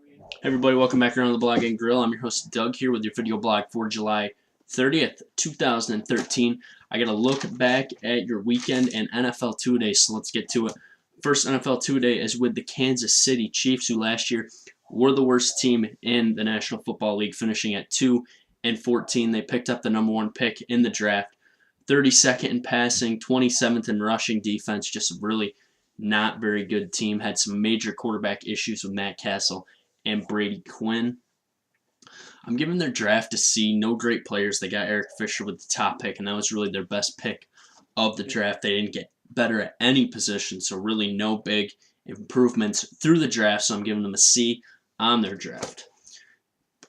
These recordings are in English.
Hey everybody, welcome back around the Blog and Grill. I'm your host Doug here with your video blog for July 30th, 2013. I got to look back at your weekend and NFL Two-A-Day, so let's get to it. First NFL Two-A-Day is with the Kansas City Chiefs, who last year were the worst team in the National Football League, finishing at 2-14. They picked up the #1 pick in the draft, 32nd in passing, 27th in rushing defense. Just really not very good team. Had some major quarterback issues with Matt Castle and Brady Quinn. I'm giving their draft a C. No great players. They got Eric Fisher with the top pick, and that was really their best pick of the draft. They didn't get better at any position, so really no big improvements through the draft, so I'm giving them a C on their draft.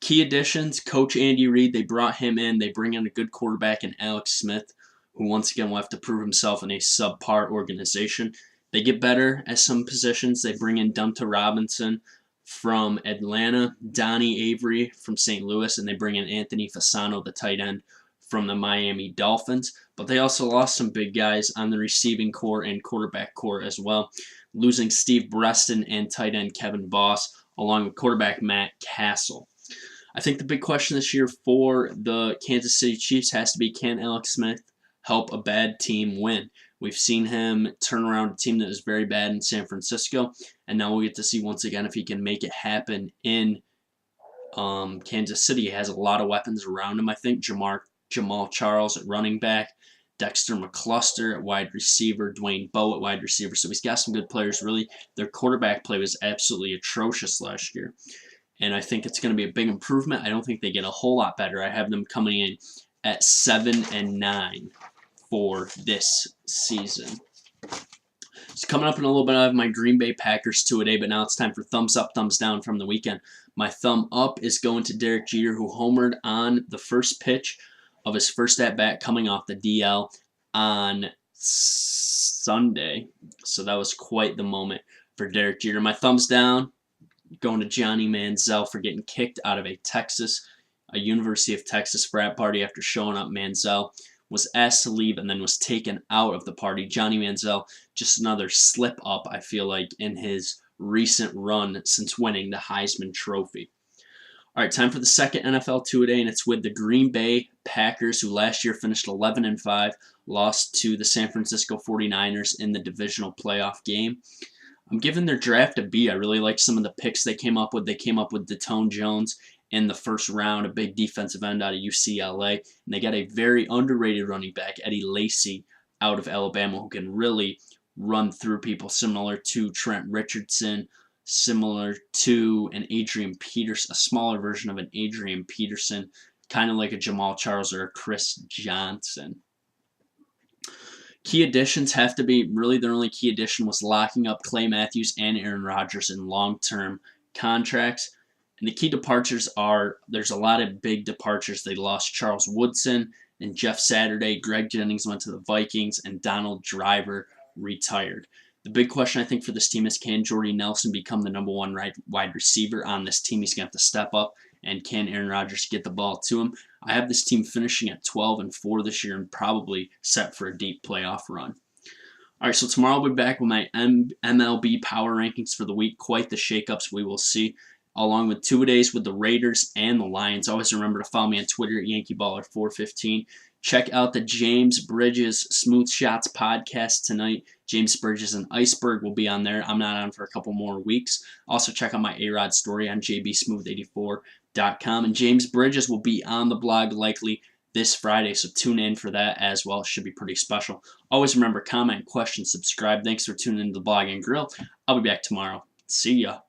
Key additions, Coach Andy Reid, they brought him in. They bring in a good quarterback in Alex Smith, who once again will have to prove himself in a subpar organization. They get better at some positions. They bring in Dunta Robinson from Atlanta, Donnie Avery from St. Louis, and they bring in Anthony Fasano, the tight end from the Miami Dolphins. But they also lost some big guys on the receiving core and quarterback core as well, losing Steve Breston and tight end Kevin Boss, along with quarterback Matt Castle. I think the big question this year for the Kansas City Chiefs has to be, can Alex Smith help a bad team win? We've seen him turn around a team that was very bad in San Francisco, and now we'll get to see once again if he can make it happen in Kansas City. He has a lot of weapons around him, I think. Jamal Charles at running back, Dexter McCluster at wide receiver, Dwayne Bowe at wide receiver. So he's got some good players. Really, their quarterback play was absolutely atrocious last year, and I think it's going to be a big improvement. I don't think they get a whole lot better. I have them coming in at 7-9 for this season. So coming up in a little bit, I have my Green Bay Packers Two-A-Day, but now it's time for thumbs up, thumbs down from the weekend. My thumb up is going to Derek Jeter, who homered on the first pitch of his first at-bat coming off the DL on Sunday. So that was quite the moment for Derek Jeter. My thumbs down going to Johnny Manziel for getting kicked out of a University of Texas frat party after showing up. Manziel was asked to leave and then was taken out of the party. Johnny Manziel, just another slip up, I feel like, in his recent run since winning the Heisman Trophy. All right, time for the second NFL Two-A-Day, and it's with the Green Bay Packers, who last year finished 11-5, lost to the San Francisco 49ers in the divisional playoff game. I'm giving their draft a B. I really like some of the picks they came up with. They came up with Detone Jones in the first round, a big defensive end out of UCLA. And they got a very underrated running back, Eddie Lacy, out of Alabama, who can really run through people, similar to Trent Richardson, similar to an Adrian Peterson, a smaller version of an Adrian Peterson, kind of like a Jamal Charles or a Chris Johnson. Key additions have to be, really their only key addition was locking up Clay Matthews and Aaron Rodgers in long-term contracts. And the key departures are, there's a lot of big departures. They lost Charles Woodson and Jeff Saturday. Greg Jennings went to the Vikings, and Donald Driver retired. The big question, I think, for this team is, can Jordy Nelson become the #1 wide receiver on this team? He's going to have to step up, and can Aaron Rodgers get the ball to him? I have this team finishing at 12-4 this year and probably set for a deep playoff run. All right, so tomorrow I'll be back with my MLB power rankings for the week. Quite the shakeups we will see, along with Two-A-Days with the Raiders and the Lions. Always remember to follow me on Twitter at YankeeBaller415. Check out the James Bridges Smooth Shots podcast tonight. James Bridges and Iceberg will be on there. I'm not on for a couple more weeks. Also check out my A-Rod story on jbsmooth84.com. And James Bridges will be on the blog likely this Friday, so tune in for that as well. It should be pretty special. Always remember, comment, question, subscribe. Thanks for tuning in to the Blog and Grill. I'll be back tomorrow. See ya.